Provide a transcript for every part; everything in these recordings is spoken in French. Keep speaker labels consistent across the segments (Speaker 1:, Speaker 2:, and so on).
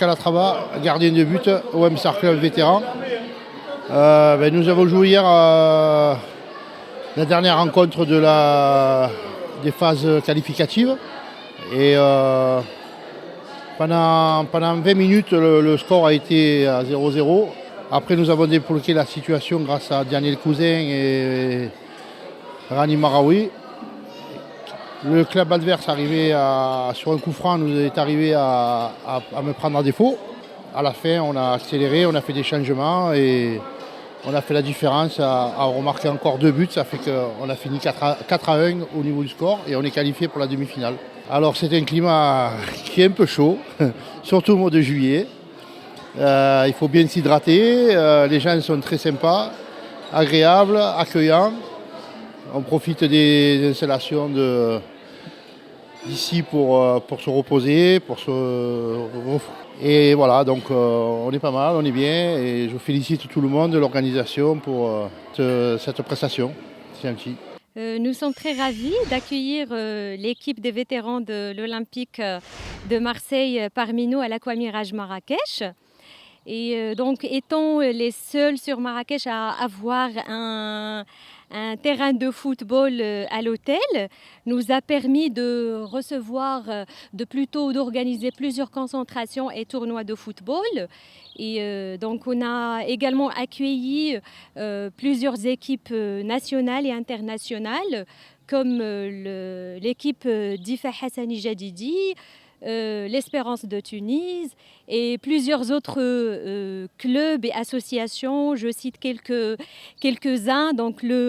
Speaker 1: Calatrava, gardien de but, OM Star Club vétéran. Nous avons joué hier la dernière rencontre des phases qualificatives. Et pendant 20 minutes, le score a été à 0-0. Après, nous avons débloqué la situation grâce à Daniel Cousin et Rani Marawi. Le club adverse sur un coup franc nous est arrivé à me prendre à défaut. À la fin, on a accéléré, on a fait des changements et on a fait la différence à remarquer encore 2 buts. Ça fait qu'on a fini 4-1 au niveau du score et on est qualifié pour la demi-finale. Alors c'est un climat qui est un peu chaud, surtout au mois de juillet. Il faut bien s'hydrater, les gens sont très sympas, agréables, accueillants. On profite des installations d'ici pour se reposer, et voilà, donc on est pas mal, on est bien et je félicite tout le monde de l'organisation pour cette prestation. C'est gentil.
Speaker 2: Nous sommes très ravis d'accueillir l'équipe des vétérans de l'Olympique de Marseille parmi nous à l'Aquamirage Marrakech. Et donc, étant les seuls sur Marrakech à avoir un terrain de football à l'hôtel, nous a permis de recevoir, d'organiser plusieurs concentrations et tournois de football. Et donc, on a également accueilli plusieurs équipes nationales et internationales, comme l'équipe d'Ifa Hassani Jadidi, l'Espérance de Tunis et plusieurs autres clubs et associations. Je cite quelques-uns, donc les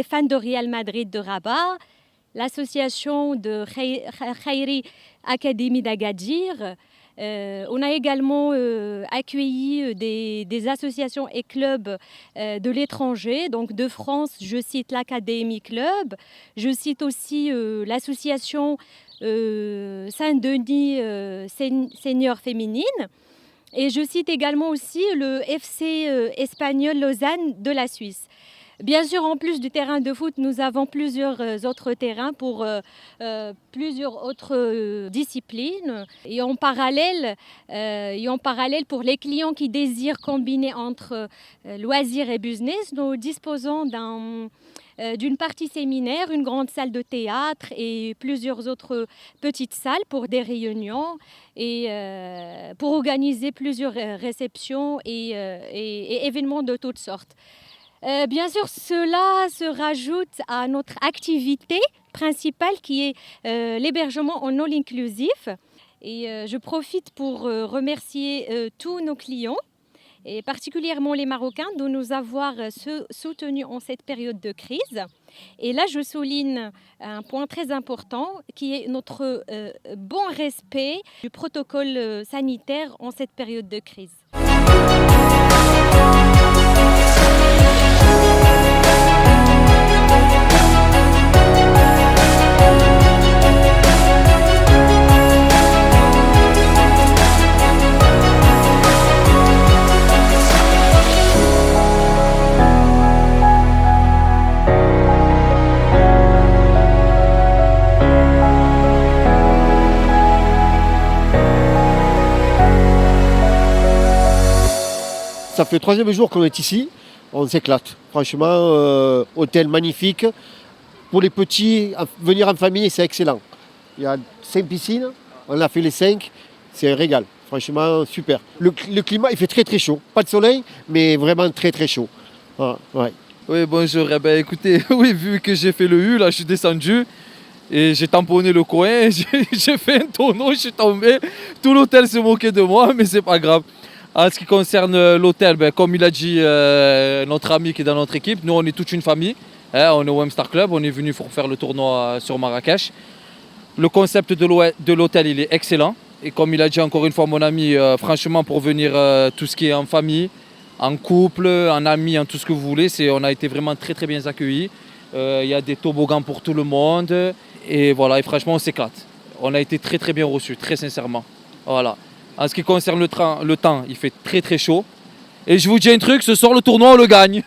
Speaker 2: fans de Real Madrid de Rabat, l'association de Khairi Académie d'Agadir. On a également accueilli des associations et clubs de l'étranger. Donc de France, je cite l'Académie Club. Je cite aussi l'association Saint-Denis Senior Féminine. Et je cite également aussi le FC espagnol Lausanne de la Suisse. Bien sûr, en plus du terrain de foot, nous avons plusieurs autres terrains pour plusieurs autres disciplines. Et en parallèle, pour les clients qui désirent combiner entre loisirs et business, nous disposons d'une partie séminaire, une grande salle de théâtre et plusieurs autres petites salles pour des réunions et pour organiser plusieurs réceptions et événements de toutes sortes. Bien sûr, cela se rajoute à notre activité principale qui est l'hébergement en all inclusif. Et je profite pour remercier tous nos clients, et particulièrement les Marocains, de nous avoir soutenus en cette période de crise. Et là, je souligne un point très important qui est notre bon respect du protocole sanitaire en cette période de crise.
Speaker 3: Ça fait le 3e jour qu'on est ici, on s'éclate. Franchement, hôtel magnifique. Pour les petits, venir en famille, c'est excellent. Il y a 5 piscines, on a fait les 5, c'est un régal. Franchement, super. Le climat, il fait très très chaud. Pas de soleil, mais vraiment très très chaud. Ah, ouais.
Speaker 4: Oui, bonjour. Eh ben, écoutez, oui, vu que j'ai fait le U, là, je suis descendu et j'ai tamponné le coin. J'ai fait un tonneau, je suis tombé. Tout l'hôtel se moquait de moi, mais c'est pas grave. En ce qui concerne l'hôtel, comme il a dit notre ami qui est dans notre équipe, nous on est toute une famille. On est au OM Star Club, on est venu pour faire le tournoi sur Marrakech. Le concept de l'hôtel, il est excellent. Et comme il a dit encore une fois mon ami, franchement pour venir tout ce qui est en famille, en couple, en amis, en tout ce que vous voulez, on a été vraiment très très bien accueillis. Il y a des toboggans pour tout le monde. Et voilà, et franchement on s'éclate. On a été très très bien reçus, très sincèrement. Voilà. En ce qui concerne le temps, il fait très très chaud. Et je vous dis un truc, ce soir le tournoi on le gagne.